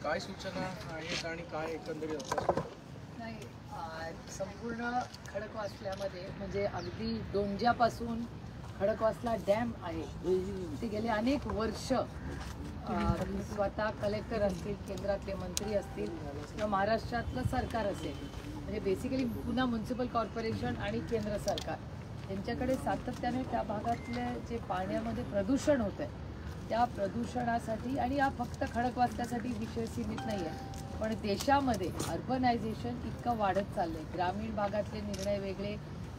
काय सूचना आहेत आणि काय एकंदरीत नाही, संपूर्ण खडकवासल्यामध्ये म्हणजे अगदी डोंज्यापासून खडकवासला डॅम आहे ते गेले अनेक वर्ष स्वतः कलेक्टर असतील, केंद्रातले मंत्री असतील किंवा महाराष्ट्रातलं सरकार असेल, म्हणजे बेसिकली पुणे म्युनिसिपल कॉर्पोरेशन आणि केंद्र सरकार यांच्याकडे सातत्याने त्या भागातले जे पाण्यामध्ये प्रदूषण होतं आहे त्या प्रदूषणासाठी, आणि हा फक्त खडकवासल्यासाठी विषय सीमित नाही आहे, पण देशामध्ये अर्बनायझेशन इतकं वाढत चाललं आहे. ग्रामीण भागातले निर्णय वेगळे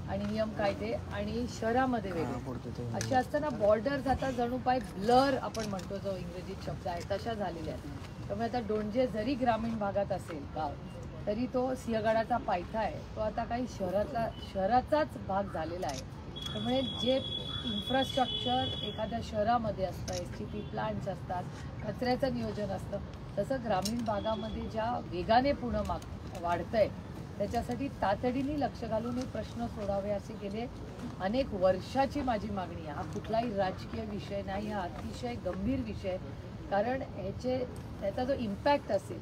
आणि नियम कायदे आणि शहरामध्ये वेगळे असे असताना बॉर्डर्स आता जणू पाय ब्लर आपण म्हणतो जो इंग्रजीत शब्द आहे तशा झालेल्या आहेत. त्यामुळे आता डोंजे जरी ग्रामीण भागात असेल गाव तरी तो सिंहगडाचा पायथा आहे तो आता काही शहराचाच भाग झालेला आहे. त्यामुळे जे इन्फ्रास्ट्रक्चर एखाद्या शहरामध्ये असतं, STP प्लांट्स असतात, कचऱ्याचं नियोजन असतं, तसं ग्रामीण भागामध्ये ज्या वेगाने पुणे वाढतं आहे त्याच्यासाठी तातडीने लक्ष घालून हे प्रश्न सोडावे असे गेले अनेक वर्षाची माझी मागणी आहे. हा कुठलाही राजकीय विषय नाही, हा अतिशय गंभीर विषय. कारण त्याचा जो इम्पॅक्ट असेल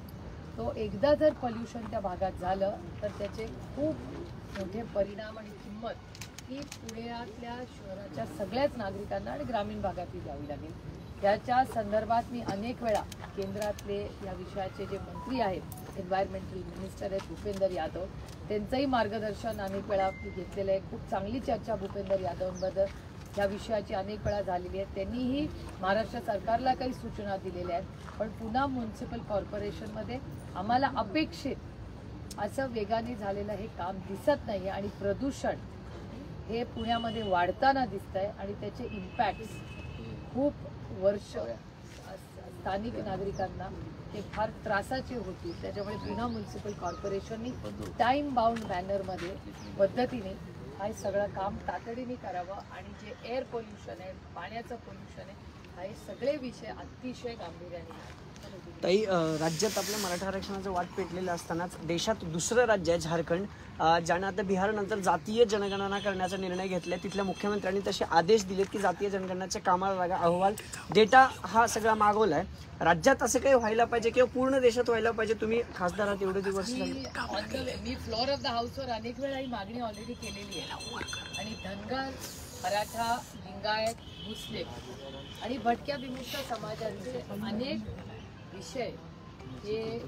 तो एकदा जर पॉल्युशन त्या भागात झालं तर त्याचे खूप मोठे परिणाम आणि किंमत ही पुण्यातल्या शहराच्या सगळ्याच नागरिकांना आणि ग्रामीण भागातही द्यावी लागेल. त्याच्या संदर्भात मी अनेक वेळा केंद्रातले या विषयाचे जे मंत्री आहेत, एन्व्हायरमेंटल मिनिस्टर आहेत भूपेंद्र यादव, त्यांचंही मार्गदर्शन अनेक वेळा घेतलेलं आहे. खूप चांगली चर्चा भूपेंद्र यादवांबद्दल या विषयाची अनेक वेळा झालेली आहे. त्यांनीही महाराष्ट्र सरकारला काही सूचना दिलेल्या आहेत. पण पुणे म्युनिसिपल कॉर्पोरेशनमध्ये आम्हाला अपेक्षित असं वेगाने झालेलं हे काम दिसत नाही आणि प्रदूषण हे पुण्यामध्ये वाढताना दिसत आहे आणि त्याचे इम्पॅक्ट्स खूप वर्ष स्थानिक नागरिकांना ते फार त्रासाचे होतील. त्याच्यामुळे पुणे म्युनिसिपल कॉर्पोरेशननी टाईम बाउंड मॅनरमध्ये पद्धतीने हे सगळं काम तातडीने करावं आणि जे एअर पोल्युशन आहे, पाण्याचं पोल्युशन आहे, हे सगळे विषय अतिशय गांभीर्याने. ताई, राज्यात आपल्या मराठा आरक्षणाचं वाट पेटलेलं असतानाच देशात दुसरं राज्य आहे झारखंड, ज्यानं आता बिहारनंतर जातीय जनगणना करण्याचा निर्णय घेतलाय. तिथल्या मुख्यमंत्र्यांनी तसे आदेश दिलेत की जातीय जनगणनाच्या कामाला लागा, अहवाल डेटा हा सगळा मागवलाय. राज्यात असं काही व्हायला पाहिजे किंवा पूर्ण देशात व्हायला पाहिजे. तुम्ही खासदार आहात, एवढे दिवस मी फ्लोअर ऑफ द हाऊसवर अनेक वेळा ही मागणी ऑलरेडी केलेली आहे आणि धनगर, मराठा, लिंगायत, मुस्लिम आणि भटक्या विमुक्त समाजाचे अनेक विषय हे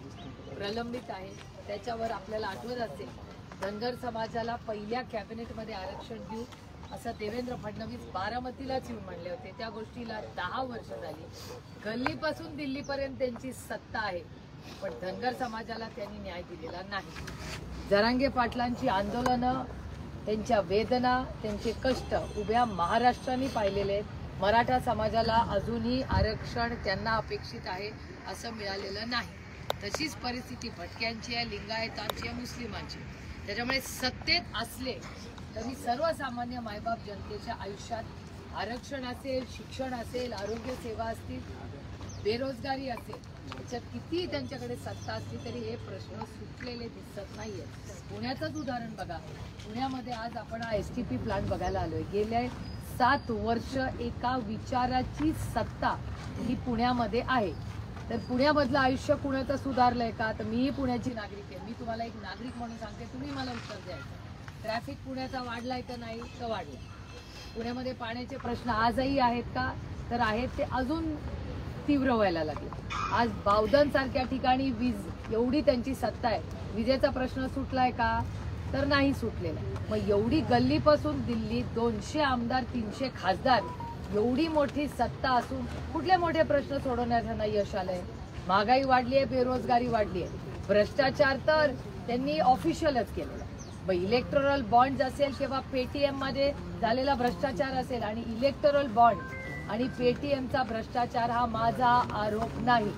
प्रलंबित आहेत. त्याच्यावर आपल्याला आठवत असेल धनगर समाजाला पहिल्या कॅबिनेटमध्ये आरक्षण देऊ असं देवेंद्र फडणवीस बारामतीलाच येऊन म्हणले होते. त्या गोष्टीला 10 वर्ष झाली. गल्लीपासून दिल्लीपर्यंत त्यांची सत्ता आहे, पण धनगर समाजाला त्यांनी न्याय दिलेला नाही. जरांगे पाटलांची आंदोलनं, त्यांच्या वेदना, त्यांचे कष्ट उभ्या महाराष्ट्राने पाहिलेले आहेत. मराठा समाजाला अजूनही आरक्षण त्यांना अपेक्षित आहे असं मिळालेलं नाही. तशीच परिस्थिती भटक्यांची आहे, लिंगायतांची आहे, मुस्लिमांची. त्याच्यामुळे सत्तेत असले तरी सर्वसामान्य मायबाप जनतेच्या आयुष्यात आरक्षण असेल, शिक्षण असेल, आरोग्य सेवा असतील, बेरोजगारी असेल, त्याच्यात कितीही त्यांच्याकडे सत्ता असली तरी हे प्रश्न सुटलेले दिसत नाहीये. पुण्याचंच उदाहरण बघा. पुण्यामध्ये आज आपण हा STP प्लांट बघायला आलोय. गेल्या 7 वर्ष एका विचाराची सत्ता ही पुण्यामध्ये आहे. तर पुण्यामधलं आयुष्य कुणाचं सुधारलंय का? तर मीही पुण्याची नागरिक आहे. मी तुम्हाला एक नागरिक म्हणून सांगते, तुम्ही मला उत्तर द्यायचं. ट्रॅफिक पुण्याचा वाढलाय का नाही? तर वाढला. पुण्यामध्ये पाण्याचे प्रश्न आजही आहेत का? तर आहेत. ते अजून तीव्र व्हायला लागले. आज बावधनसारख्या ठिकाणी वीज एवढी त्यांची सत्ता आहे, विजेचा प्रश्न सुटलाय का? तर नाही सुटलेला. मग एवढी गल्लीपासून दिल्ली 200 आमदार, 300 खासदार, एवढी मोठी सत्ता असून कुठले मोठे प्रश्न सोडवण्यात त्यांना यश आलंय? महागाई वाढली आहे, बेरोजगारी वाढली आहे, भ्रष्टाचार तर त्यांनी ऑफिशियलच केलेला. इलेक्टोरल बॉन्ड असेल किंवा पेटीएम मध्ये झालेला भ्रष्टाचार असेल, आणि इलेक्टोरल बॉन्ड आणि पेटीएमचा भ्रष्टाचार हा माझा आरोप नाही.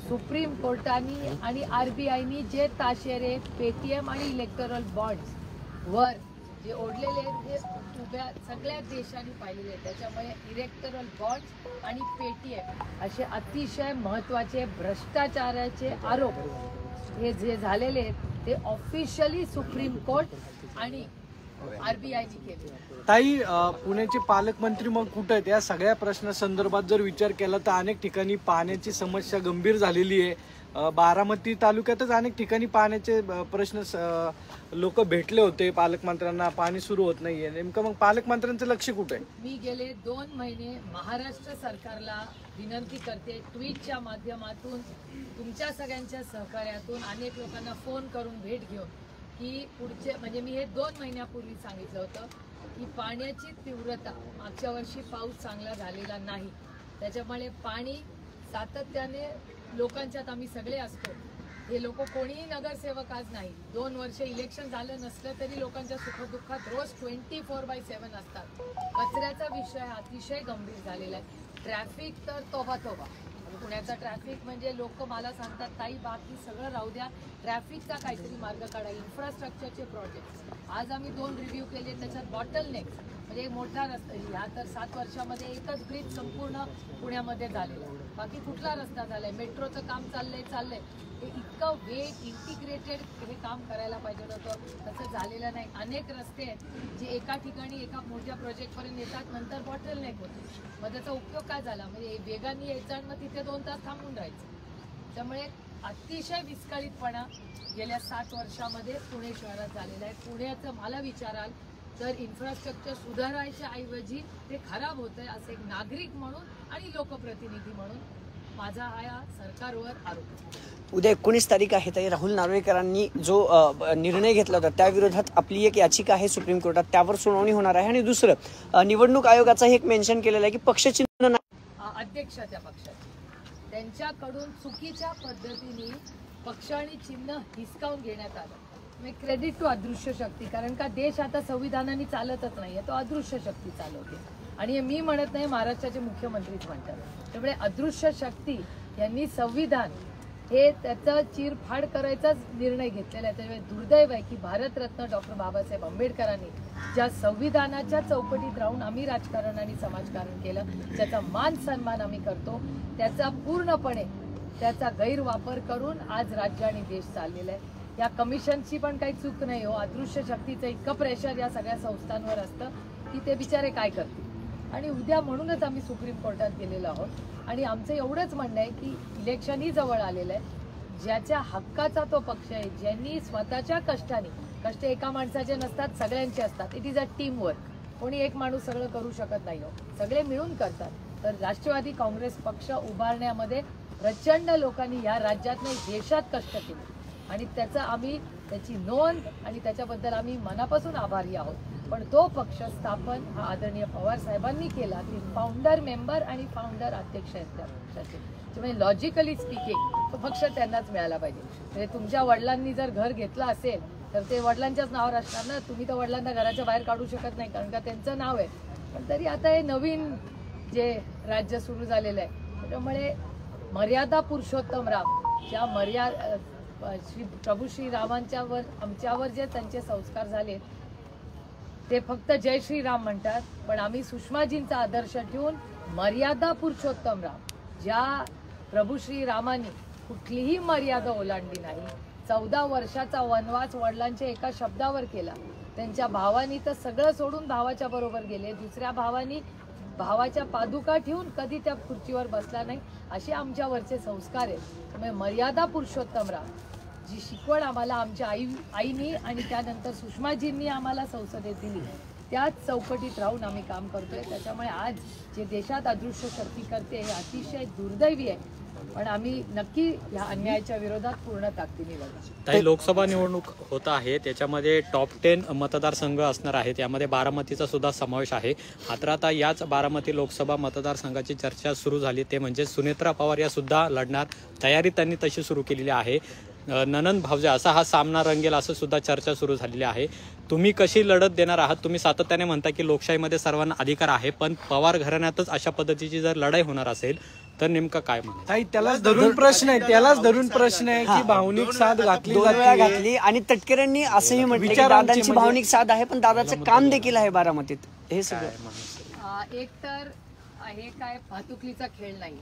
सुप्रीम कोर्टाने आणि RBIनी जे ताशेरे पेटीएम आणि इलेक्टोरल बॉन्ड्स वर जे ओढलेले आहेत ते उभ्या सगळ्या देशांनी पाहिलेले आहेत. त्याच्यामुळे इलेक्टोरल बॉन्ड्स आणि पेटीएम असे अतिशय महत्त्वाचे भ्रष्टाचाराचे आरोप हे जे झालेले आहेत ते ऑफिशियली सुप्रीम कोर्ट आणि आरबीआयने केली. ताई, पुण्याचे पालकमंत्री मग कुठे आहेत? या सगळ्या प्रश्नासंदर्भात जर विचार केला तर अनेक ठिकाणी पाण्याची समस्या गंभीर झालेली आहे. बारामती तालुक्यातच अनेक ठिकाणी पाण्याचे प्रश्न लोक भेटले होते पालकमंत्र्यांना, पाणी सुरू होत नाहीये. नेमकं मग पालकमंत्र्यांचं लक्ष कुठे आहे? मी गेले 2 महिने महाराष्ट्र सरकारला विनंती करते, ट्विटच्या माध्यमातून तुमच्या सगळ्यांच्या सहकार्यातून अनेक लोकांना फोन करून भेट घेऊन की पुढचे, म्हणजे मी हे 2 महिन्यापूर्वी सांगितलं होतं की पाण्याची तीव्रता, मागच्या वर्षी पाऊस चांगला झालेला नाही, त्याच्यामुळे पाणी सातत्याने लोकांच्यात आम्ही सगळे असतो. हे लोक कोणीही नगरसेवक आज नाही, 2 वर्ष इलेक्शन झालं नसलं तरी लोकांच्या सुखदुःखात रोज 24/7 असतात. कचऱ्याचा विषय अतिशय गंभीर झालेला आहे. ट्रॅफिक तर तोबा तोबा. पुण्याचा ट्रॅफिक म्हणजे लोक मला सांगतात, ताई बाकी सगळं राहू द्या, ट्रॅफिकचा काहीतरी मार्ग काढा. इन्फ्रास्ट्रक्चरचे प्रोजेक्ट आज आम्ही 2 रिव्ह्यू केले, त्याच्यात बॉटलनेक म्हणजे मोठा रस्ता, ह्या तर 7 वर्षामध्ये एकच ब्रिज संपूर्ण पुण्यामध्ये झालेला आहे, बाकी कुठला रस्ता झालाय? मेट्रोचं काम चाललंय. हे इतकं वेग इंटिग्रेटेड हे काम करायला पाहिजे होतं, तसं झालेलं नाही. अनेक रस्ते आहेत जे एका ठिकाणी एका मोठ्या प्रोजेक्टपर्यंत येतात, नंतर बॉटलनेक होते. मग त्याचा उपयोग काय झाला? म्हणजे वेगाने यायचं आणि मग तिथे 2 तास थांबून राहायचं. त्यामुळे अतिशय विस्कळीतपणा गेल्या 7 वर्षामध्ये पुणे शहरात झालेला आहे. पुण्याचं मला विचाराल तर इन्फ्रास्ट्रक्चर सुधारायच्या ऐवजी ते खराब होतंय, असं एक नागरिक म्हणून आणि लोकप्रतिनिधी म्हणून माझा हा सरकारवर आरोप आहे. उद्या 19 तारीख आहे. ताई, राहुल नार्वेकरांनी जो निर्णय घेतला होता त्याविरोधात आपली एक याचिका आहे सुप्रीम कोर्टात, त्यावर सुनावणी होणार आहे. आणि दुसरं, निवडणूक आयोगाचं एक मेन्शन केलेलं आहे की पक्षचिन्ह नाही, अध्यक्षाच्या पक्षाचे त्यांच्याकडून चुकीच्या पद्धतीने पक्ष आणि चिन्ह हिसकावून घेण्यात आलं. मी क्रेडिट टू अदृश्य शक्ती, कारण का देश आता संविधानाने चालतच नाहीये, तो अदृश्य शक्ती चालवते. आणि हे मी म्हणत नाही, महाराष्ट्राचे मुख्यमंत्रीच म्हणतात. त्यामुळे अदृश्य शक्ती यांनी संविधान हे त्याचा चिरफाड करायचाच निर्णय घेतलेला आहे. त्यामुळे दुर्दैव आहे की भारतरत्न डॉक्टर बाबासाहेब आंबेडकरांनी ज्या संविधानाच्या चौकटीत राहून आम्ही राजकारण आणि समाजकारण केलं, त्याचा मान सन्मान आम्ही करतो, त्याचा पूर्णपणे त्याचा गैरवापर करून आज राज्य आणि देश चाललेला आहे. या कमिशनची पण काही चूक नाही हो. अदृश्य शक्तीचं इतकं प्रेशर या सगळ्या संस्थांवर असतं की ते बिचारे काय करतील. आणि उद्या म्हणूनच आम्ही सुप्रीम कोर्टात गेलेलो आहोत. आणि आमचं एवढंच म्हणणं आहे की इलेक्शनही जवळ आलेलं आहे. ज्याच्या हक्काचा तो पक्ष आहे, ज्यांनी स्वतःच्या कष्टाने, कष्ट एका माणसाचे नसतात, सगळ्यांचे असतात. It is a team work. कोणी एक माणूस सगळं करू शकत नाही हो, सगळे मिळून करतात. तर राष्ट्रवादी काँग्रेस पक्ष उभारण्यामध्ये प्रचंड लोकांनी या राज्यात नाही देशात कष्ट केले आणि त्याची नोंद आणि त्याच्याबद्दल आम्ही मनापासून आभारी आहोत. पण तो पक्ष स्थापन हा आदरणीय पवार साहेबांनी केला. ते फाउंडर मेंबर आणि फाउंडर अध्यक्ष आहेत त्या पक्षाचे. त्यामुळे लॉजिकली स्पीकिंग तो पक्ष त्यांनाच मिळाला पाहिजे. म्हणजे तुमच्या वडिलांनी जर घर घेतलं असेल तर ते वडिलांच्याच नावावर असणार ना. तुम्ही तर वडिलांना घराच्या बाहेर काढू शकत नाही, कारण का त्यांचं नाव आहे. पण तरी आता हे नवीन जे राज्य सुरू झालेलं आहे, त्यामुळे मर्यादा पुरुषोत्तम राम, ज्या प्रभू श्रीरामांच्यावर आमच्यावर जे त्यांचे संस्कार झाले ते फक्त जय श्रीराम म्हणतात. पण आम्ही सुषमाजींचा आदर्श ठेवून मर्यादा पुरुषोत्तम राम, ज्या प्रभू श्रीरामांनी कुठलीही मर्यादा ओलांडली नाही, 14 वर्षाचा वनवास वडिलांच्या एका शब्दावर केला. त्यांच्या भावानी तर सगळं सोडून भावाच्या बरोबर गेले. दुसऱ्या भावानी भावाच्या पादुका ठेवून कधी त्या खुर्चीवर बसला नाही. असे आमच्यावरचे संस्कार आहेत. त्यामुळे मर्यादा पुरुषोत्तम राम जी शिकवण आम्हाला आमच्या आईनी आणि त्यानंतर सुषमाजींनी आम्हाला संसदेत दिली, त्याच चौकटीत राहून आम्ही काम करतोय. त्याच्यामुळे आज जे देशात अदृश्य शक्ती करते हे अतिशय दुर्दैवी आहे. पण आम्ही नक्की या अन्यायाच्या विरोधात पूर्ण ताकदीने लढू. काही लोकसभा निवडणूक होत आहे, त्याच्यामध्ये टॉप 10 मतदारसंघ असणार आहेत. यामध्ये बारामतीचा सुद्धा समावेश आहे. मात्र आता याच बारामती लोकसभा मतदारसंघाची चर्चा सुरू झाली, ते म्हणजे सुनेत्रा पवार या सुद्धा लढणार. तयारी त्यांनी तशी सुरू केलेली आहे. ननंद भावजा असा हा सामना रंगेल असं सुद्धा चर्चा सुरू झालेली आहे. तुम्ही कशी लढत देणार आहात? तुम्ही सातत्याने म्हणता की लोकशाहीमध्ये सर्वांना अधिकार आहे, पण पवार घराण्यातच अशा पद्धतीची जर लढाई होणार असेल तर नेमकं काय म्हणतात? ताई, त्यालाच धरून प्रश्न आहे की भावनिक साथ घातली 2 वेळा घातली. आणि तटकरेंनी असंही म्हटलं की दादांची भावनिक साथ आहे, पण दादाचं काम देखील आहे बारामतीत. हे सगळं एक तर हे काय भातुकलीचा खेळ नाही.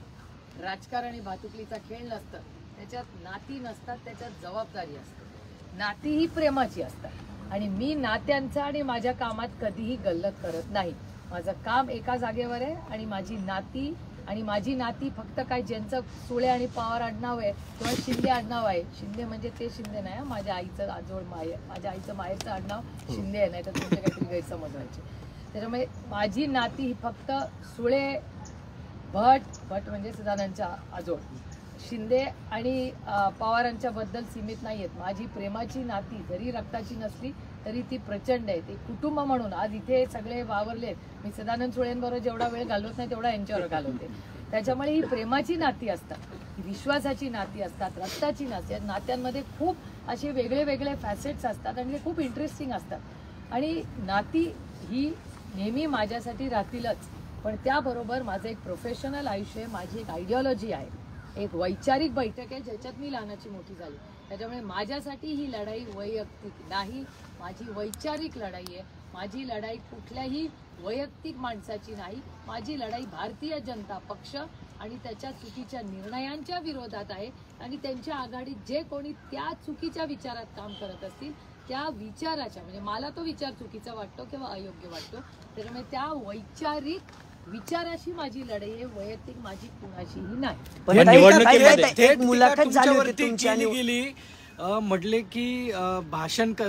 राजकारण ही भातुकलीचा खेळ नसतं. त्याच्यात नाती नसतात, त्याच्यात जबाबदारी असते. नाती ही प्रेमाची असतात. आणि मी नात्यांचा आणि माझ्या कामात कधीही गल्लत करत नाही. माझं काम एका जागेवर आहे आणि माझी नाती फक्त काय ज्यांचं सुळे आणि पवार आडनाव आहे किंवा शिंदे आडनाव आहे, शिंदे म्हणजे ते शिंदे नाही, माझ्या आईचं माझ्या आईचं माहेरचं आडनाव शिंदे आहे, नाही तर तुमचे काहीतरी गैरसमज व्हायचे. त्याच्यामुळे माझी नाती ही फक्त सुळे, भट म्हणजे सदानंदच्या आजोळ, शिंदे आणि पवारांच्या बद्दल सीमित नाही आहेत. माझी प्रेमाची नाती जरी रक्ताची नसली तरी ती प्रचंड आहे. ते कुटुंब म्हणून आज इथे सगळे वावरलेत. मी सदानंद सुळेंबरोबर जेवढा वेळ घालवत नाही तेवढा यांच्यावर घालवते. त्याच्यामुळे ही प्रेमाची नाती असतात, ही विश्वासाची नाती असतात, रक्ताची नाती असतात. नात्यांमध्ये खूप असे वेगळे वेगळे फॅसेट्स असतात आणि ते खूप इंटरेस्टिंग असतात. आणि नाती ही नेहमी माझ्यासाठी राहतीलच, पण त्याबरोबर माझं एक प्रोफेशनल आयुष्य आहे, माझी एक आयडिओलॉजी आहे, एक वैचारिक बैठक आहे ज्याच्यात मी लहानाची मोठी झाली. त्याच्यामुळे माझ्यासाठी ही लढाई वैयक्तिक नाही, माझी वैचारिक लढाई आहे. माझी लढाई कुठल्याही वैयक्तिक माणसाची नाही, माझी लढाई भारतीय जनता पक्ष आणि त्याच्या चुकीच्या निर्णयांच्या विरोधात आहे. आणि त्यांच्या आघाडीत जे कोणी त्या चुकीच्या विचारात काम करत असतील त्या विचाराच्या, म्हणजे मला तो विचार चुकीचा वाटतो किंवा अयोग्य वाटतो, त्याच्यामुळे त्या वैचारिक विचाराशी माझी लढाई आहे, वैयक्तिक माझी कुणाशीही नाही. पण निवडणुकीमध्ये एक मुलाखत झाली होती तुमची आणि गेली म्हटले की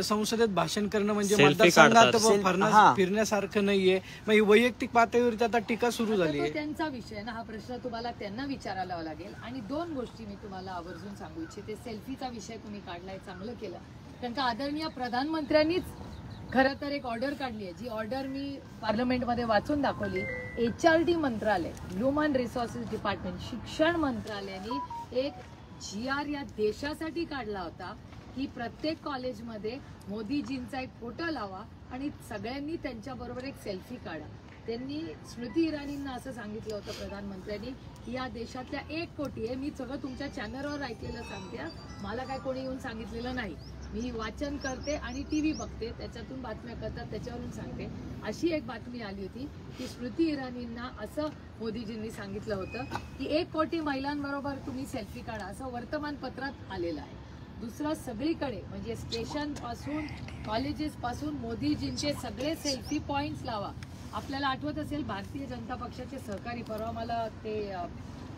संसदेत भाषण करणं म्हणजे Selfie मतदारसंघात काढतात. फिरण्यासारखं नाहीये. मग ही वैयक्तिक पातळीवरती आता टीका सुरू झाली आहे. त्यांचा विषय ना, हा प्रश्न तुम्हाला त्यांना विचारायला लागेल. आणि दोन गोष्टी मी तुम्हाला आवर्जून सांगू इच्छिते. सेल्फीचा विषय तुम्ही काढलाय, चांगलं केलं, कारण का आदरणीय प्रधानमंत्र्यांनीच खरं तर एक ऑर्डर काढली आहे, जी ऑर्डर मी पार्लमेंटमध्ये वाचून दाखवली. HRD मंत्रालय, ह्युमन रिसोर्सेस डिपार्टमेंट, शिक्षण मंत्रालयाने एक GR या देशासाठी काढला होता की प्रत्येक कॉलेजमध्ये मोदीजींचा एक फोटो लावा आणि सगळ्यांनी त्यांच्याबरोबर एक सेल्फी काढा. त्यांनी स्मृती इराणींना असं सांगितलं होतं प्रधानमंत्र्यांनी की या देशातल्या 1 कोटी आहे, मी सगळं तुमच्या चॅनलवर ऐकलेलं सांगते, मला काय कोणी येऊन सांगितलेलं नाही, मी वाचन करते आणि TV बघते, त्याच्यातून बातम्या करतात, त्याच्यावरून सांगते. अशी एक बातमी आली होती की स्मृती इराणींना असं मोदीजींनी सांगितलं होतं की 1 कोटी महिलांबरोबर तुम्ही सेल्फी काढा, असं वर्तमानपत्रात आलेलं आहे. दुसरं, सगळीकडे म्हणजे स्टेशन पासून कॉलेजेस पासून मोदीजींचे सगळे सेल्फी पॉइंट्स लावा. आपल्याला आठवत असेल भारतीय जनता पक्षाचे सहकारी परवा मला ते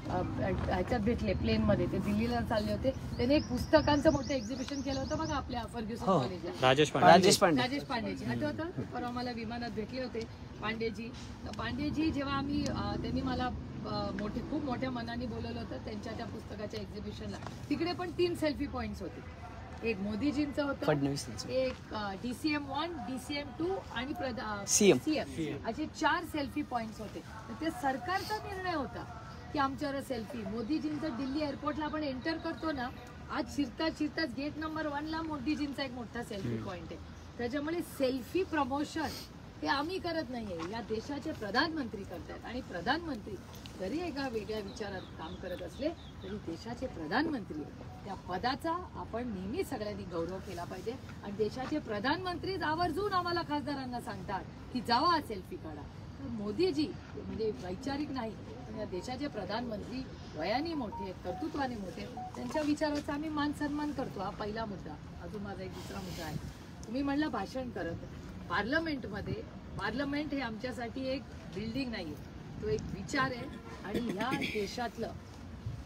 ह्याच्यात भेटले प्लेनमध्ये, ते दिल्लीला चालले होते, त्याने एक पुस्तकांचं मोठं एक्झिबिशन केलं होतं बघा आपल्या फर्ग्युसन कॉलेजला, राजेश पांडेजी आठवतं, परवा मला विमानात भेटले होते पांडेजी. तर पांडेजी जेव्हा आम्ही त्यांनी मला खूप मोठ्या मनाने बोलवलं होतं त्यांच्या त्या पुस्तकाच्या एक्झिबिशनला. तिकडे पण 3 सेल्फी पॉइंट्स होते, एक मोदीजींचं होतं, एक DCM-1, DCM-2 आणि CM, असे 4 सेल्फी पॉइंट्स होते. तर ते सरकारचा निर्णय होता की आमच्यावर सेल्फी. मोदीजींचं दिल्ली एअरपोर्टला आपण एंटर करतो ना, आज शिरताच गेट नंबर 1ला मोदीजींचा एक मोठा सेल्फी पॉइंट आहे. त्याच्यामुळे सेल्फी प्रमोशन हे आम्ही करत नाहीये, या देशाचे प्रधानमंत्री करतात. आणि प्रधानमंत्री जरी एका वेगळ्या विचारात काम करत असले तरी देशाचे प्रधानमंत्री, त्या पदाचा आपण नेहमी सगळ्यांनी गौरव केला पाहिजे. आणि देशाचे प्रधानमंत्री आवर्जून आम्हाला खासदारांना सांगतात की जावा सेल्फी काढा. तर मोदीजी म्हणजे वैचारिक नाही, पण या देशाचे प्रधानमंत्री वयाने मोठे, कर्तृत्वाने मोठे, त्यांच्या विचाराचा आम्ही मान सन्मान करतो. हा पहिला मुद्दा. अजून माझा एक दुसरा मुद्दा आहे. तुम्ही म्हणलं भाषण करत, पार्लमेंटमध्ये, पार्लमेंट हे आमच्यासाठी एक बिल्डिंग नाही आहे, तो एक विचार आहे. आणि ह्या देशातलं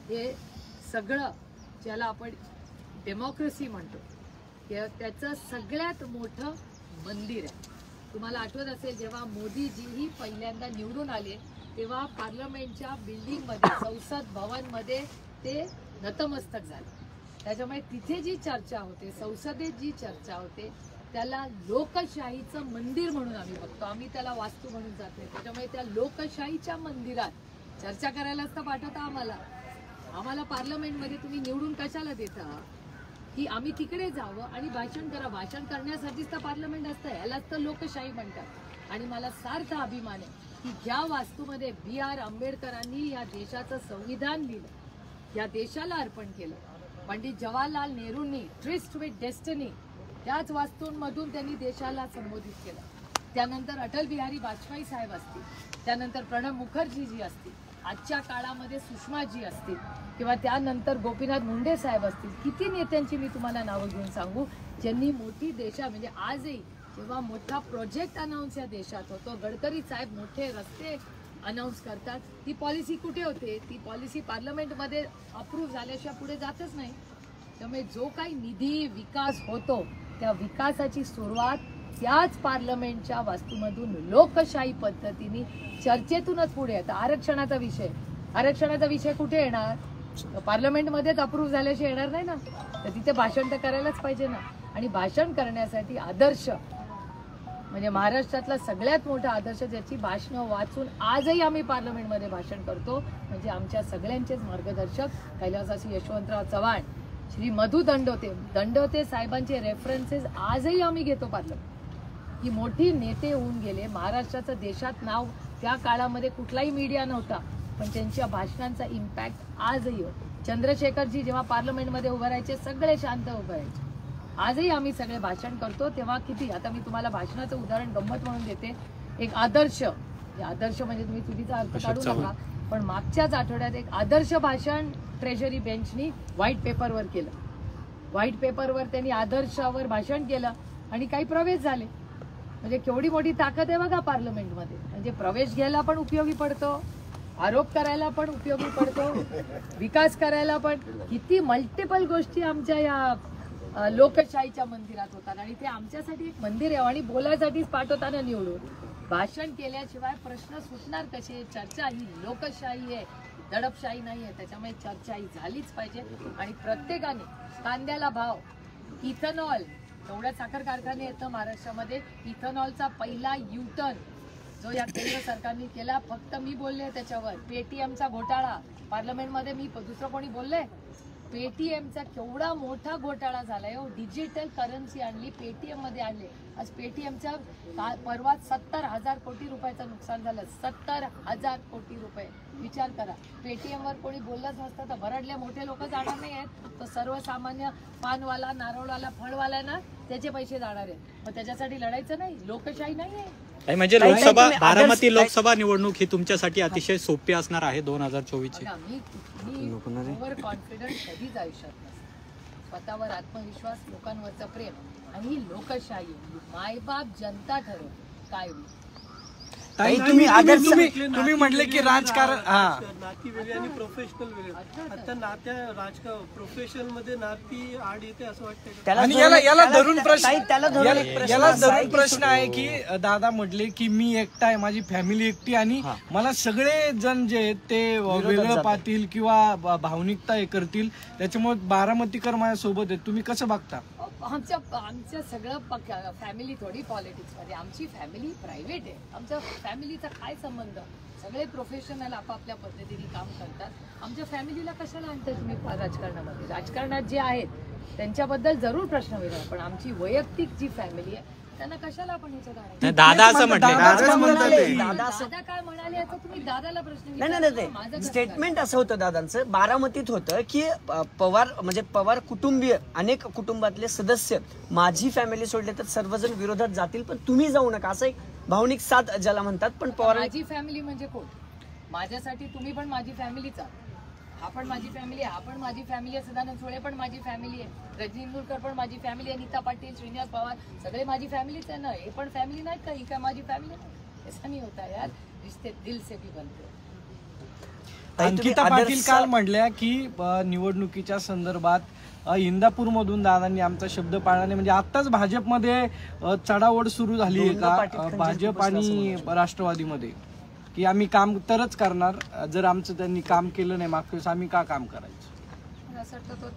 हे सगळं ज्याला आपण डेमोक्रेसी म्हणतो, त्याचं सगळ्यात मोठं मंदिर आहे. तुम्हाला आठवत असेल जेव्हा मोदीजीही पहिल्यांदा निवडून आले तेव्हा पार्लमेंटच्या बिल्डिंगमध्ये, संसद भवनमध्ये ते नतमस्तक झाले. त्याच्यामुळे तिथे जी चर्चा होते, संसदेत जी चर्चा होते, त्याला लोकशाहीचं मंदिर म्हणून आम्ही बघतो. आम्ही त्याला वास्तू म्हणून जात नाही. त्याच्यामुळे त्या लोकशाहीच्या मंदिरात चर्चा करायलाच तर पाठवता आम्हाला पार्लमेंटमध्ये तुम्ही निवडून कशाला देता की आम्ही तिकडे जावं आणि भाषण करा. भाषण करण्यासाठीच तर पार्लमेंट असतं, यालाच तर लोकशाही म्हणतात. आणि मला सार्थ अभिमान आहे की ज्या वास्तूमध्ये BR आंबेडकरांनी या देशाचं संविधान लिहिलं, या देशाला अर्पण केलं, पंडित जवाहरलाल नेहरूंनी ट्रिस्ट विथ डेस्टिनी, त्याच वास्तूंमधून त्यांनी देशाला संबोधित केलं. त्यानंतर अटल बिहारी वाजपेयी साहेब असतील, त्यानंतर प्रणब मुखर्जीजी असतील, आजच्या काळामध्ये सुषमाजी असतील किंवा त्यानंतर गोपीनाथ मुंडे साहेब असतील, किती नेत्यांची मी तुम्हाला नावं घेऊन सांगू ज्यांनी मोठी देशा म्हणजे आजही जेव्हा मोठा प्रोजेक्ट अनाऊन्स या देशात होतो, गडकरी साहेब मोठे रस्ते अनाऊन्स करतात, ती पॉलिसी कुठे होते? ती पॉलिसी पार्लमेंटमध्ये अप्रूव्ह झाल्याशिवाय पुढे जातच नाही. त्यामुळे जो काही निधी विकास होतो त्या विकासाची सुरुवात त्याच पार्लमेंटच्या वास्तूमधून लोकशाही पद्धतीने चर्चेतूनच पुढे येतं. आरक्षणाचा विषय कुठे येणार? पार्लमेंटमध्येच अप्रूव्ह झाल्याशिवाय येणार नाही ना. तर तिथे भाषण तर करायलाच पाहिजे ना. आणि भाषण करण्यासाठी आदर्श म्हणजे महाराष्ट्रातला सगळ्यात मोठा आदर्श ज्याची भाषणं वाचून आजही आम्ही पार्लमेंटमध्ये भाषण करतो म्हणजे आमच्या सगळ्यांचेच मार्गदर्शक कैलासवासी यशवंतराव चव्हाण, श्री मधु दंडोते साहेबांचे रेफरन्सेस आजही आम्ही घेतो पार्लमेंट. ही मोठी नेते होऊन गेले. महाराष्ट्राचं देशात नाव त्या काळामध्ये कुठलाही मीडिया नव्हता पण त्यांच्या भाषणांचा इम्पॅक्ट आजही होतो. चंद्रशेखरजी जेव्हा पार्लमेंटमध्ये उभं राहायचे सगळे शांत उभं राहायचे. आजही आम्ही सगळे भाषण करतो तेव्हा किती. आता मी तुम्हाला भाषणाचं उदाहरण गंमत म्हणून देते. एक आदर्श म्हणजे तुम्ही चुकीचा अर्थ काढू नका पण मागच्याच आठवड्यात एक आदर्श भाषण ट्रेजरी बेंचनी व्हाईट पेपरवर केलं. व्हाईट पेपरवर त्यांनी आदर्शावर भाषण केलं आणि काही प्रवेश झाले. म्हणजे केवढी मोठी ताकद आहे बघा पार्लमेंटमध्ये. म्हणजे प्रवेश घ्यायला पण उपयोगी पडतो, आरोप करायला पण उपयोगी पडतो, विकास करायला पण. किती मल्टिपल गोष्टी आमच्या या लोकशाहीच्या मंदिरात होतात आणि ते आमच्यासाठी एक मंदिर आहे आणि बोलायसाठीच पाठवताना निवडून. भाषण केल्याशिवाय प्रश्न सुटणार कसे? चर्चा ही लोकशाही आहे, दडपशाही नाही आहे. त्याच्यामुळे चर्चा ही झालीच पाहिजे आणि प्रत्येकाने कांद्याला भाव, इथेनॉल, एवढ्या साखर कारखाने येतं महाराष्ट्रामध्ये, इथेनॉलचा पहिला युटर्न जो या केंद्र सरकारने केला. फक्त मी बोलले त्याच्यावर. पेटीएमचा घोटाळा पार्लमेंटमध्ये मी दुसरं कोणी बोलले? पेटीएमचा केवढा मोठा घोटाळा झालाय हो. डिजिटल करन्सी आणली, पेटीएम मध्ये आणले. आज पेटीएमच्या परवा 70,000 कोटी रुपयाचं नुकसान झालं. 70,000 कोटी रुपये. विचार करा. पेटीएम वर कोणी बोललंच नसतं तर भरडले मोठे लोक जाणार नाही आहेत तर सर्वसामान्य पानवाला, नारळवाला, फळवाला ना त्याचे पैसे जाणार आहेत. मग त्याच्यासाठी लढायचं नाही? लोकशाही नाही आहे. म्हणजे लोकसभा, बारामती लोकसभा निवडणूक ही तुमच्यासाठी अतिशय सोपी असणार आहे 2024ची. मी ओव्हर कॉन्फिडंट कधीच आयुष्यात नसते. स्वतःवर आत्मविश्वास, लोकांवरचा प्रेम आणि ही लोकशाही. मायबाप जनता ठरव काय होईल. तुम्ही म्हटले की राजकारण नाती वेगळी आणि प्रोफेशनल वेगळी. आता नात्या राजकारण प्रोफेशनल मध्ये नाती आड येते असं वाटतं. आणि याला धरून प्रश्न आहे की दादा म्हटले की मी एकटा आहे, माझी फॅमिली एकटी आणि मला सगळे जण जे आहेत ते वेगळं पाहतील किंवा भावनिकता हे करतील, त्याच्यामुळे बारामतीकर माझ्यासोबत आहेत. तुम्ही कसं बघता? आमचं सगळं फॅमिली थोडी पॉलिटिक्स मध्ये. आमची फॅमिली प्रायव्हेट आहे. आमच्या फॅमिलीचा काय संबंध? सगळे प्रोफेशनल आपापल्या पद्धतीने काम करतात. आमच्या फॅमिलीला कशाला आणताय तुम्ही राजकारणामध्ये? राजकारणात जे आहेत त्यांच्याबद्दल जरूर प्रश्न वेगळा पण आमची वैयक्तिक जी फॅमिली आहे त्यांना कशाला आपण ह्याच्यात दादा असं म्हटले. दादा काय म्हणाले याचा तुम्ही दादाला प्रश्न नाही. स्टेटमेंट असं होतं दादांचं, बारामतीत होतं की पवार कुटुंबीय अनेक कुटुंबातले सदस्य माझी फॅमिली सोडले तर सर्वजण विरोधात जातील पण तुम्ही जाऊ नका, असं एक भावनिक साथ ज्याला म्हणतात. पण पवार माझी फॅमिली म्हणजे कोण? माझ्यासाठी तुम्ही पण माझी फॅमिलीचा. हा पण माझी फॅमिली आहे, हा पण माझी फॅमिली आहे, सदानंद सोळे पण माझी फॅमिली आहे, रजनी इंदुरकर पण माझी फॅमिली आहे, नीता पाटील, श्रीनिवास पवार सगळे माझी फॅमिलीच आहे ना. हे पण फॅमिली नाहीत का? ही काय माझी फॅमिली नाही? ऐसा नाही होता यार. रिश्ते दिल से भी बनते. अंकिता पाटील काल म्हटल्या की निवडणुकीच्या संदर्भात इंदापूरमधून दादांनी आमचा शब्द पाळला नाही. म्हणजे आताच भाजपमध्ये चढाओढ सुरू झाली आहे का भाजप आणि राष्ट्रवादीमध्ये की आम्ही काम तरच करणार, जर आमचं त्यांनी काम केलं नाही मागच्या वेळेस आम्ही का काम करायचं? असं वाटतं तो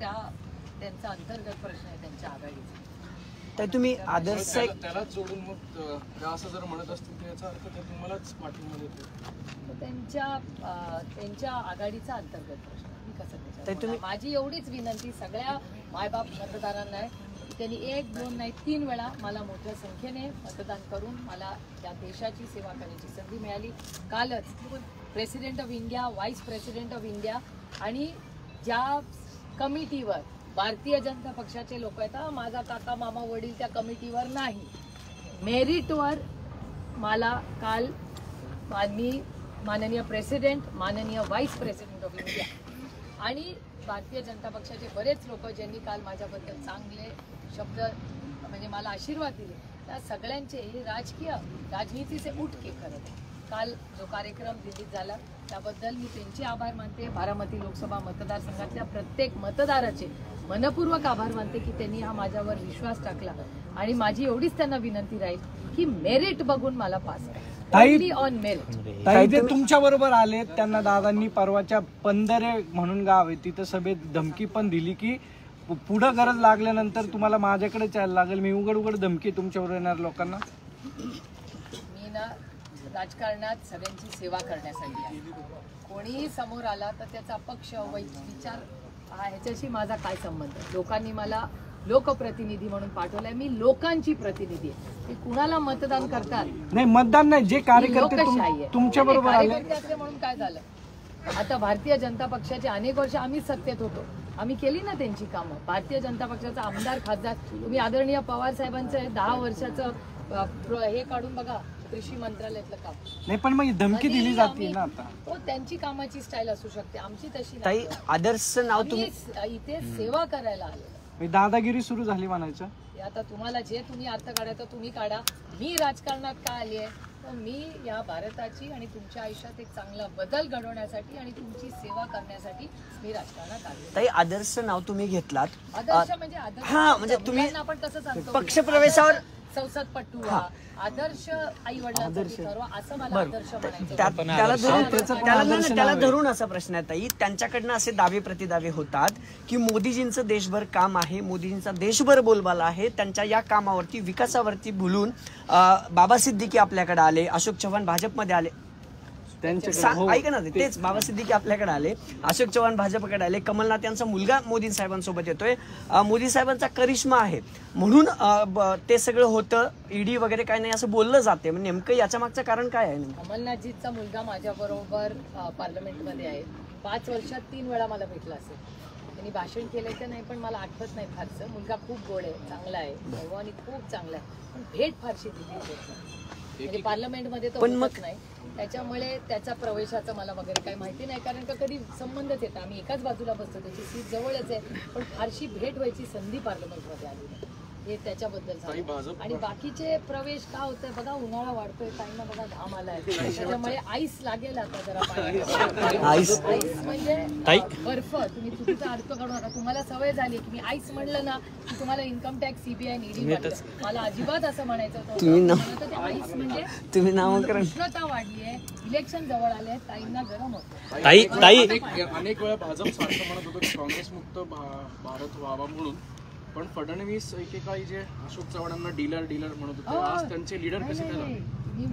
त्यांचा अंतर्गत प्रश्न आहे त्यांच्या आघाडीचा. तर तुम्ही आदर्श त्यालाच जोडून मग असं जर म्हणत असतील तर याचा अर्थ ते तुम्हालाच पाठिंबा देतो. त्यांच्या आघाडीचा अंतर्गत प्रश्न. मी कसं त्याच्यात माझी एवढीच विनंती सगळ्या मायबाप मतदारांना आहे, त्यांनी 1, 2 नाही 3 वेळा मला मोठ्या संख्येने मतदान करून मला या देशाची सेवा करण्याची संधी मिळाली. कालच president of India, vice president of India आणि ज्या कमिटीवर भारतीय जनता पक्षाचे लोक आहेत, माझा काका मामा वडील त्या कमिटीवर नाही, मेरिटवर मला काल मी माननीय प्रेसिडेंट, माननीय व्हाईस प्रेसिडेंट ऑफ इंडिया आणि भारतीय जनता पक्षाचे बरेच लोक ज्यांनी काल माझ्याबद्दल चांगले शब्द म्हणजे मला आशीर्वाद दिले, त्या सगळ्यांचे राजकीय राजनीतीचे उठके करत काल जो कार्यक्रम दिल्लीत झाला त्याबद्दल मी त्यांचे आभार मानते. बारामती लोकसभा मतदारसंघातल्या प्रत्येक मतदाराचे मनपूर्वक आभार मानते की त्यांनी हा माझ्यावर विश्वास टाकला आणि माझी एवढीच त्यांना विनंती राहील की मेरिट बघून मला पास ताई- ऑन मेरिट. ताई ते तुमच्या बरोबर आले, त्यांना दादांनी परवाच्या पंधरे म्हणून गाव आहे तिथं सभेत धमकी पण दिली की पुढं गरज लागल्यानंतर तुम्हाला माझ्याकडेच यायला लागेल. मी उघड धमकी तुमच्यावर येणार लोकांना. मी ना राजकारणात सगळ्यांची सेवा करण्यासाठी आहे. कोणीही समोर आला तर त्याचा पक्ष विचार ह्याच्याशी माझा काय संबंध. लोकांनी मला लोकप्रतिनिधी म्हणून पाठवलाय. मी लोकांची प्रतिनिधी आहे. ते कुणाला मतदान करतात नाही, मतदान नाही, जे कार्यकर्ते लोकशाही आहे. तुमच्या बरोबर आले. कार्यकर्ते असले म्हणून काय झालं. आता भारतीय जनता पक्षाचे अनेक वर्ष आम्ही सत्तेत होतो, आम्ही केली ना त्यांची कामं. भारतीय जनता पक्षाचा आमदार खासदार तुम्ही आदरणीय पवार साहेबांचं 10 वर्षाचं हे काढून बघा कृषी मंत्रालयातलं काम. नाही पण मग धमकी दिली जाते ना आता. हो, त्यांची कामाची स्टाईल असू शकते, आमची तशी ताई नाही. आदर्श नाव तुम्ही आम्ही इथे सेवा करायला आलो. दादागिरी सुरू झाली म्हणायचं. हे आता तुम्हाला जे तुम्ही अर्थ काढायचं तुम्ही काढा. मी राजकारणात का आली आहे तर मी या भारताची आणि तुमच्या आयुष्यात एक चांगला बदल घडवण्यासाठी आणि तुमची सेवा करण्यासाठी मी राजकारणात आली. ताई आदर्श नाव तुम्ही घेतलात. आदर्श म्हणजे आदर्श हा, म्हणजे तुम्ही मुलांना आपण तसं सांगतो पक्षप्रवेशावर संसदपटू व्हा, आदर्श आई वडिलांसाठी ठरवा, असं मला आदर्श म्हणायचं. त्याला धरून असा प्रश्न आहे ताई, त्यांच्याकडनं असे दावे प्रतिदावे होतात की मोदीजींचं देशभर काम आहे, मोदीजींचा देशभर बोलबाला आहे, त्यांच्या या कामावरती विकासावरती भुलून बाबा सिद्दीकी आपल्याकडे आले, अशोक चव्हाण भाजपमध्ये आले, ऐका ना तेच बाबा सिद्दीकी आपल्याकडे आले, अशोक चव्हाण भाजपकडे आले, कमलनाथ यांचा मुलगा मोदी साहेबांसोबत येतोय, मोदी साहेबांचा करिश्मा आहे म्हणून ते सगळं होतं, ईडी वगैरे काय नाही असं बोललं जाते. म्हणजे नेमकं याच्या मागचं कारण काय आहे? कमलनाथजीचा मुलगा माझ्या बरोबर पार्लमेंटमध्ये आहे. 5 वर्षात 3 वेळा मला भेटला असेल. त्यांनी भाषण केलंय तर नाही पण मला आठवत नाही फारसं. मुलगा खूप गोड आहे, चांगला आहे, भगवानी खूप चांगला आहे, पण भेट फारशी दिली होत नाही. म्हणजे पार्लमेंटमध्ये तर होतच नाही. त्याच्यामुळे त्याचा प्रवेशाचं मला वगैरे काही माहिती नाही, कारण का कधी संबंधच येतात. आम्ही एकाच बाजूला बसतो, त्याची सीट जवळच आहे, पण फारशी भेट व्हायची संधी पार्लमेंटमध्ये आली नाही. हे त्याच्याबद्दल झालं. आणि बाकीचे प्रवेश का होतंय बघा, उन्हाळा वाढतोय, काहींना बघा घाम आलाय, त्याच्यामुळे आईस लागेल आता जरा. आईस म्हणजे बर्फ. तुम्ही चुकीचा अर्थ काढू नका. तुम्हाला सवय झाली की मी आईस म्हणलं ना की तुम्हाला इन्कम टॅक्स, सीबीआय, ईडी. मला अजिबात असं म्हणायचं होतं. आईस म्हणजे तुम्ही नामकरण. उष्णता वाढली आहे, इलेक्शन जवळ आले, काहींना गरम होतं. अनेक वेळा भाजप सारखं म्हणत होतं की काँग्रेस मुक्त भारत व्हावा म्हणून, पण फडणवीस एकेकाळी जे अशोक चव्हाणांना डीलर म्हणत होते, आज त्यांचे लीडर कसे काय झाले? मी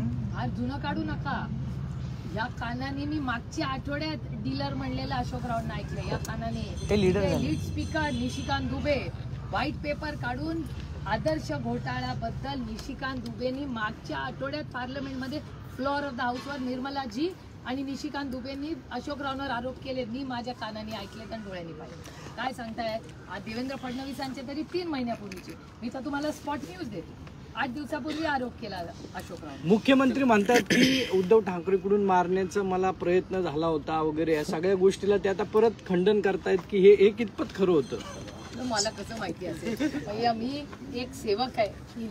आज जुनं काढू नका. या कानाने मी मागच्या आठवड्यात डीलर म्हणलेलं अशोकरावांना ऐकलं. या कानाने ते lead speaker Nishikant Dubey white paper काढून आदर्श घोटाळ्याबद्दल निशिकांत दुबेनी मागच्या आठवड्यात पार्लमेंटमध्ये फ्लोअर ऑफ द हाऊसवर निर्मलाजी आणि निशिकांत दुबेंनी अशोकरावांवर आरोप केले. मी माझ्या कानाने ऐकले आणि डोळ्यांनी पाहिले. काय सांगताय? आज देवेंद्र फडणवीसांचे तरी 3 महिन्यापूर्वीचे. मी तर तुम्हाला स्पॉट न्यूज देते. 8 दिवसापूर्वी आरोप केला अशोकराव. मुख्यमंत्री म्हणतात की उद्धव ठाकरेकडून मारण्याचा मला प्रयत्न झाला होता वगैरे, या सगळ्या गोष्टीला ते आता परत खंडन करतायत की हे कितपत खरं होतं. मला कसं माहिती असेल? मी एक सेवक आहे, ही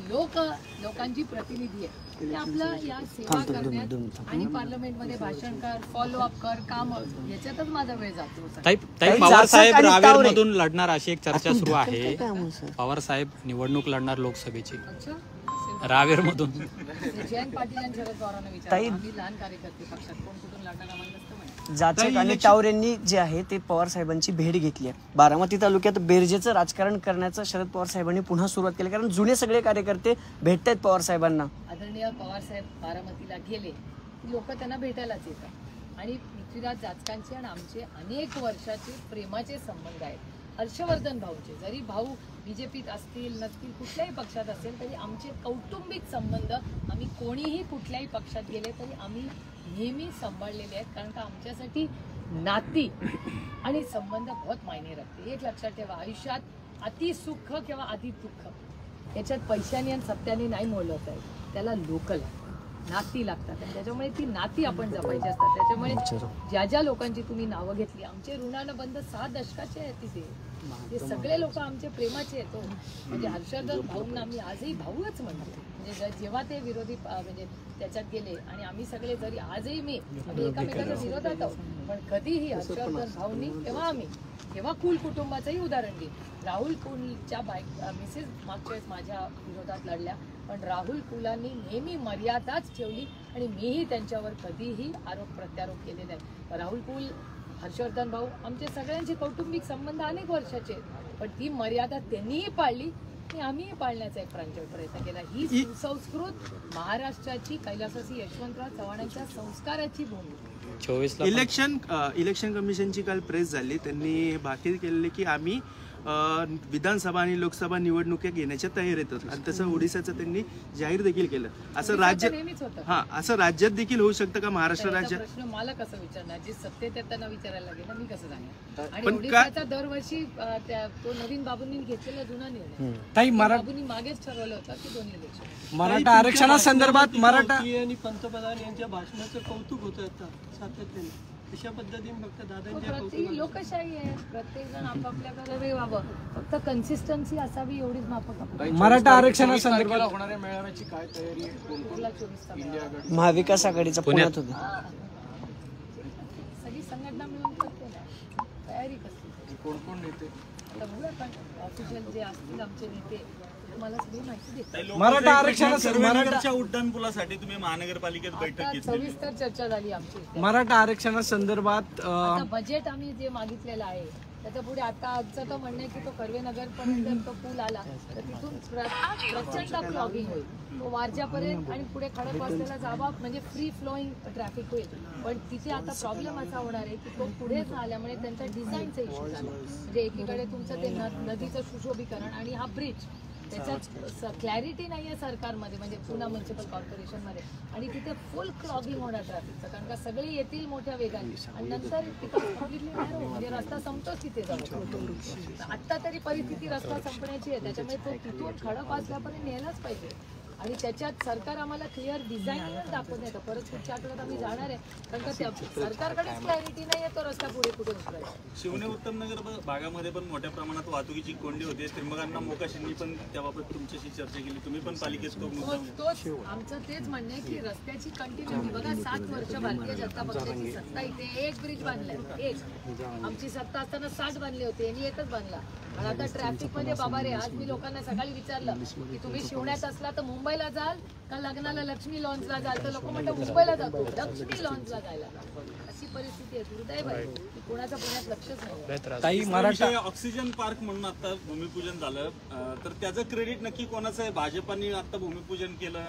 लोकांची प्रतिनिधी आहे. ते आपलं या सेवा करण्यात आणि पार्लमेंटमध्ये भाषण कर, फॉलो अप कर, काम, याच्यातच माझा वेळ जातो. पवार साहेब रावेर मधून लढणार अशी एक चर्चा सुरू आहे. पवार साहेब निवडणूक लढणार लोकसभेची रावेर मधून. जयंत पाटील आणि शरद पवारांना विचार. आम्ही लहान कार्यकर्ते पक्षात कोण कुठून लढणार आम्हाला नसतं माहिती. जाचक आणि टावर यांनी जे आहे ते पवार साहेबांची भेट घेतली आहे. बारामती तालुक्यात बेरजेचं राजकारण करण्याचं शरद पवार साहेबांनी पुन्हा सुरुवात केली, कारण जुने सगळे कार्यकर्ते भेटतायत पवार साहेबांना. आदरणीय पवार साहेब बारामतीला गेले की लोक त्यांना भेटायलाच येतात. आणि पृथ्वीराज जाचकांचे आणि आमचे अनेक वर्षाचे प्रेमाचे संबंध आहेत. हर्षवर्धन भाऊचे, जरी भाऊ बीजेपीत असतील नसतील, कुठल्याही पक्षात असेल तरी आमचे कौटुंबिक संबंध, आम्ही कोणीही कुठल्याही पक्षात गेले तरी आम्ही नेहमी सांभाळलेले आहेत. कारण का आमच्यासाठी नाती आणि संबंध बहुत मायने राखते. एक लक्षात ठेवा, आयुष्यात अति सुख किंवा अति दुःख याच्यात पैशाने आणि सत्याने नाही मोलत आहे, त्याला लोकल. नाती लागतात आणि त्याच्यामुळे ती नाती आपण जपायची असतात. त्याच्यामुळे ज्या ज्या लोकांची तुम्ही नावं घेतली, आमचे ऋणानं बंद 6 दशकाचे आहेत तिथे, ते सगळे लोक आमचे प्रेमाचे आहेत. म्हणजे हर्षवर्धन भाऊंना आम्ही आजही भाऊच म्हणतो. म्हणजे जेव्हा ते विरोधी म्हणजे त्याच्यात गेले आणि आम्ही सगळे जरी आजही आम्ही एकामेकाच्या विरोधात आहोत, पण कधीही हर्षवर्धन भाऊंनी तेव्हा कुल कुटुंबाचंही उदाहरण घे. राहुल कुलच्या मिसेस मागच्या वेळेस माझ्या विरोधात लढल्या, पण राहुल कुलांनी नेहमी मर्यादाच ठेवली आणि मीही त्यांच्यावर कधीही आरोप प्रत्यारोप केले नाही. राहुल कुल, हर्षवर्धन भाऊ आमचे सगळ्यांचे कौटुंबिक संबंध अनेक वर्षाचे आहेत, पण ती मर्यादा त्यांनीही पाळली आणि आम्हीही पाळण्याचा एक प्रांजळ प्रयत्न केला. ही सुसंस्कृत महाराष्ट्राची कैलासवासी यशवंतराव चव्हाणांच्या संस्काराची भूमी. 24 इलेक्शन कमिशनची काल प्रेस झाली. त्यांनी भाकीत केलेली की आम्ही विधानसभा आणि लोकसभा निवडणुका घेण्याच्या तयारीत होतो आणि तसं ओडिशाचं त्यांनी जाहीर देखील केलं. असं राज्यात देखील होऊ शकतं का? महाराष्ट्र राज्यात प्रश्न मला कसं विचारणार, जे सत्तेत त्यांना विचारायला लागेल ना, मी कसं सांगणार? आणि ओडिशाचा दरवर्षी तो नवीन बाबूंनी घेतलेला जुना निर्णय, बाबूंनी मागेच ठरवलं होतं की दोन्ही इलेक्शन. मराठा आरक्षणासंदर्भात आणि पंतप्रधान यांच्या भाषणाचं कौतुक होतं आता सातत्याने. अशा पद्धतीने फक्त दादांच्या लोकशाही आहे, प्रत्येक जण आपापल्याकडे वेवावं, फक्त कन्सिस्टन्सी असावी एवढीच माफक. मराठा आरक्षणासंदर्भात होणाऱ्या मेळाव्याची काय तयारी आहे? महाविकास आघाडीचा पुण्यात होता. सगळी संघटना मिळून करते ना, तयारी कसली. कोण कोण नेते? आता बघू आपण ऑफिशियल जे असतील आमचे नेते तुम्हाला सगळी माहिती देते. मराठा आरक्षणाच्या उड्डाणपुलासाठी तुम्ही महानगरपालिकेत बैठक घेतली, सविस्तर चर्चा झाली आमची. मराठा आरक्षणासंदर्भात आता बजेट आम्ही जे मागितलेलं आहे त्याच्या पुढे आता आजचं तर म्हणणं आहे की तो कर्वेनगर पर्यंत तो पूल आला तर तिथून प्रचंड क्लॉगिंग होईल, तो वारज्यापर्यंत आणि पुढे खडकवासल्याला जावा, म्हणजे फ्री फ्लोईंग ट्रॅफिक होईल. पण तिथे आता प्रॉब्लेम असा होणार आहे की तो पुढेच आल्यामुळे त्यांचा डिझाईनचा इश्यू झाला. म्हणजे एकीकडे तुमचं ते नदीचं सुशोभीकरण आणि हा ब्रिज, त्याच्यात क्लॅरिटी नाही आहे सरकारमध्ये, म्हणजे पुणे म्युन्सिपल कॉर्पोरेशनमध्ये, आणि तिथे फुल क्लॉगिंग होणार ट्रॅफिकचं, कारण का सगळे येतील मोठ्या वेगाने आणि नंतर म्हणजे रस्ता संपतोच तिथे जाऊ. आत्ता तरी परिस्थिती रस्ता संपण्याची आहे, त्याच्यामुळे तो तिथून खडक वाचल्यापर्यंत नेलाच पाहिजे. आणि त्याच्यात सरकार आम्हाला क्लिअर डिझाईन दाखवत नाही. तर परत पुढच्या आठवड्यात आम्ही जाणार आहे, कारण का सरकारकडेच क्लॅरिटी नाही आहे तो रस्ता पुढे कुठे उतरायचा. शिवने उत्तमनगर भागामध्ये पण मोठ्या प्रमाणात वाहतुकीची कोंडी होते. त्रिमगांना मोकाशींनी पण त्याबाबत तुमच्याशी चर्चा केली, तुम्ही पण पालिकेत तोच आमचं तेच म्हणणं आहे की रस्त्याची कंटिन्युटी बघा. 7 वर्ष भारतीय जनता पक्षाची सत्ता, इथे एक ब्रिज बांधलाय, एक. आमची सत्ता असताना 60 बांधले होते, यांनी एकच बांधला. आणि आता ट्रॅफिक मध्ये बाबा रे, आज मी लोकांना सकाळी विचारलं की तुम्ही शिवण्यात असला तर मुंबईला जाल का लग्नाला लक्ष्मी लॉन्सला जाल, तर लोक म्हणतात मुंबईला जातो, लक्ष्मी लॉन्सला जायला. अशी परिस्थिती आहे. दुर्दैव आहे की कोणाचं पुण्यात लक्षच नाही. ऑक्सिजन पार्क म्हणून आता भूमिपूजन झालं, तर त्याचं क्रेडिट नक्की कोणाचं आहे? भाजपाने आता भूमिपूजन केलं,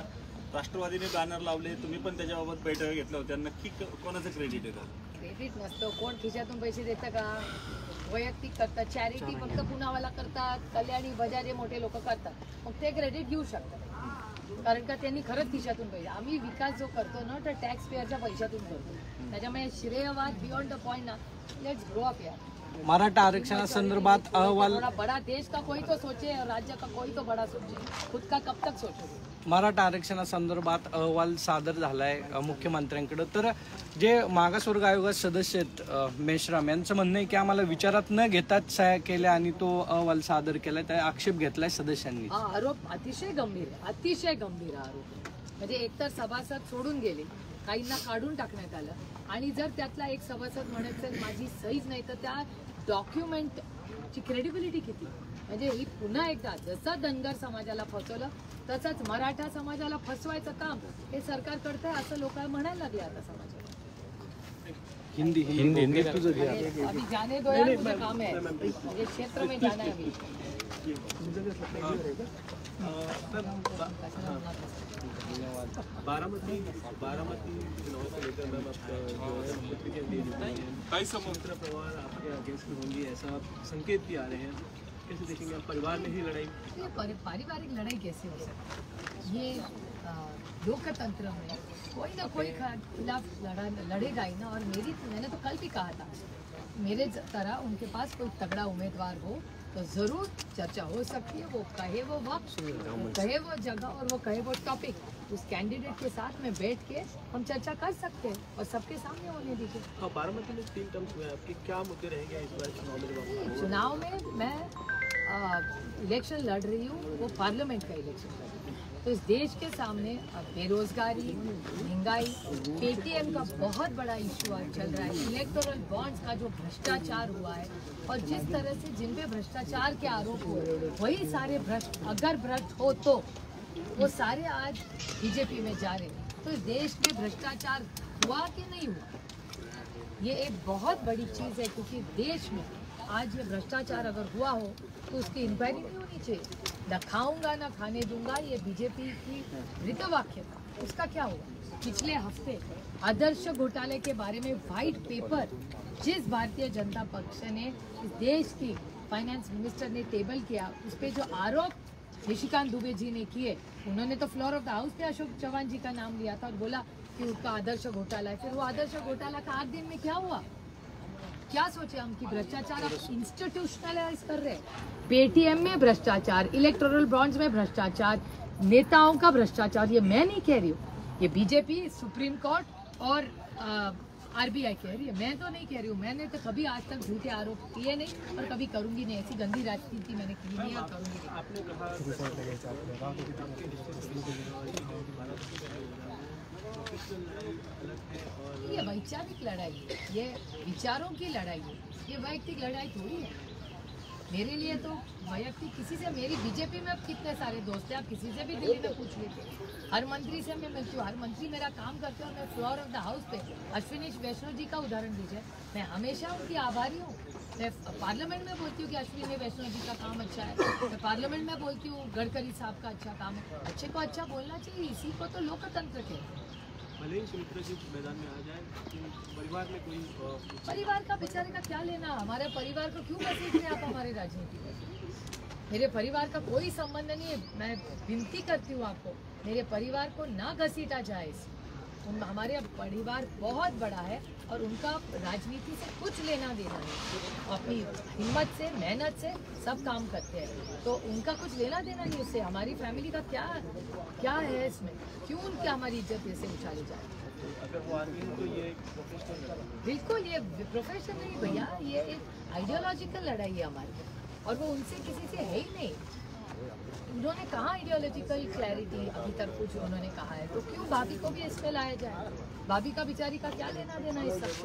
राष्ट्रवादीने बॅनर लावले, तुम्ही पण त्याच्याबाबत बैठक घेतल्या होत्या, नक्की कोणाचं क्रेडिट येतं? क्रेडिट नसतं. कोण खिशातून पैसे देतं का? वैयक्तिक करतात, चॅरिटी फक्त पुनावाला करतात, कल्याणी बजाज मोठे लोक करतात, मग ते क्रेडिट घेऊ शकतात, कारण का त्यांनी खरंच खिशातून पैसे. आम्ही विकास जो करतो ना, तर टॅक्स पेअरच्या पैशातून करतो. त्याच्यामुळे श्रेयवाद बियॉन्ड द पॉइंट ना, लेट्स ग्रो अप यार. मराठा आरक्षणासंदर्भात अहवाल, बडा देश का कोई तो सोचे, राज्य का कोई तो बडा सोचे, खुद का कब तक सोचोगे. मराठा आरक्षणासंदर्भात अहवाल सादर झालाय मुख्यमंत्र्यांकडे. तर जे मागासवर्ग आयोगाचे सदस्य आहेत मेश्राम, यांचं म्हणणं आहे की आम्हाला विचारात न घेताच सह्या केल्या आणि तो अहवाल सादर केलाय, त्या आक्षेप घेतलाय सदस्यांनी. हा आरोप अतिशय गंभीर आहे, अतिशय गंभीर आरोप. म्हणजे एकतर सभासद सोडून गेले, काहींना काढून टाकण्यात आलं, आणि जर त्यातला एक सभासद म्हणायचं माझी सहीच नाही, तर त्या डॉक्युमेंटची क्रेडिबिलिटी किती? म्हणजे ही पुन्हा एकदा जसं धनगर समाजाला फसवलं तसंच मराठा समाजाला फसवायचं काम हे सरकार करतंय, असं लोक म्हणायला लागले आता समाजाला. हिंदी अभी जाने दो यार, मुझे काम है, म्हणजे क्षेत्र में जाना है अभी. बारामती चुनाव को लेकर मैम कई समुद्र प्रवाह आपके अगेंस्ट में होंगी, ऐसा संकेत भी आ रहे हैं, कैसे देखेंगे आप? परिवार में ही लड़ाई, पारिवारिक लड़ाई कैसे हो सकती? ये लोकतंत्र में कोई ना कोई खिलाफ लड़ेगा ही ना. और मैंने तो कल भी कहा था, मेरे तरह उनके पास कोई तगड़ा उम्मीदवार हो तो जरूर चर्चा हो सकती है। वो कहे वो वक्त, वो कहे वो जगह और वो कहे वो टॉपिक, उस कैंडिडेट के साथ में बैठ के हम चर्चा कर सकते हैं और सबके सामने होने दीजिए। हाँ, बारामती में 3 टर्म्स हुए, आपके क्या मुद्दे रहेंगे इस बार चुनाव में? चुनाव में मैं इलेक्शन लड़ रही हूँ, वो पार्लियामेंट का इलेक्शन लड़ रही हूँ। तो इस देश के सामने बेरोजगारी, महंगाई, पेटीएम का बहुत बड़ा इशू आज चल रहा है, इलेक्टोरल बॉन्ड्स का जो भ्रष्टाचार हुआ है और जिस तरह से जिन पे भ्रष्टाचार के आरोप हुए वही सारे भ्रष्ट, अगर भ्रष्ट हो तो वो सारे आज बीजेपी में जा रहे हैं। तो इस देश में भ्रष्टाचार हुआ कि नहीं हुआ, ये एक बहुत बड़ी चीज़ है, क्योंकि देश में आज ये भ्रष्टाचार अगर हुआ हो तो उसकी इंक्वायरी नहीं होनी चाहिए। न खाऊंगा न खाने दूंगा, ये बीजेपी की ऋतवाक्य था, उसका क्या हुआ? पिछले हफ्ते आदर्श घोटाले के बारे में व्हाइट पेपर जिस भारतीय जनता पक्ष ने इस देश की फाइनेंस मिनिस्टर ने टेबल किया, उस पर जो आरोप निशिकांत दुबे जी ने किए, उन्होंने तो फ्लोर ऑफ द हाउस पे अशोक चौहान जी का नाम लिया था और बोला कि उसका आदर्श घोटाला है। फिर वो आदर्श घोटाला का 8 दिन में क्या हुआ? क्या सोचे हम कि भ्रष्टाचार आप इंस्टीट्यूशनलाइज कर रहे हैं? पेटीएम में भ्रष्टाचार, इलेक्टोरल बॉन्ड्स में भ्रष्टाचार, नेताओं का भ्रष्टाचार, ये मैं नहीं कह रही हूँ, ये बीजेपी, सुप्रीम कोर्ट और आरबीआई कह रही है, मैं तो नहीं कह रही हूँ। मैंने तो कभी आज तक झूठे आरोप किए नहीं और कभी करूंगी नहीं, ऐसी गंदी राजनीति मैंने की नहीं और करूंगी नहीं। आपने कहा ये वैचारिक लड़ाई है, ये विचारों की लड़ाई है, ये वैयक्तिक लड़ाई थोड़ी है। मेरे लिए तो वैयक्तिक किसी से, मेरी बीजेपी में अब कितने सारे दोस्त हैं, आप किसी से भी दिल्ली में पूछ लीजिए, हर मंत्री से मैं मिलती हूँ, हर मंत्री मेरा काम करते हैं और मैं फ्लोर ऑफ द हाउस पे अश्विनी वैष्णव जी का उदाहरण दीजिए, मैं हमेशा उनकी आभारी हूँ। मैं पार्लियामेंट में बोलती हूँ कि अश्विनी वैष्णव जी का काम अच्छा है, मैं पार्लियामेंट में बोलती हूँ गडकरी साहब का अच्छा काम है। अच्छे को अच्छा बोलना चाहिए, इसी को तो लोकतंत्र कहते हैं। भले ही सुमित्रा जी मैदान में आ जाए, लेकिन परिवार में कोई परिवार का बेचारे का क्या लेना? हमारे परिवार को क्यों घसीट रहे हैं आप हमारे राजनीति में? मेरे परिवार का कोई संबंध नहीं है। मैं विनती करती हूँ आपको, मेरे परिवार को ना घसीटा जाए। हमारे परिवार बहुत बड़ा है और उनका राजनीति से कुछ लेना देना नहीं, अपनी हिम्मत से, मेहनत से सब काम करते हैं, तो उनका कुछ लेना देना नहीं उससे। हमारी फैमिली का क्या है इसमें? क्यों उनकी हमारी इज्जत ऐसे उछाली जाए? अगर वो आदमी है तो ये प्रोफेशनल, बिल्कुल ये प्रोफेशन नहीं भैया, ये एक आइडियोलॉजिकल लड़ाई है हमारी और वो उनसे किसी से है ही नहीं। उन्होंने कहा आइडियोलॉजिकल क्लैरिटी, अभी तक कुछ उन्होंने कहा है, तो क्यों भाभी को भी इसमें लाया जाए? भाभी का बेचारी का क्या लेना देना इस सब?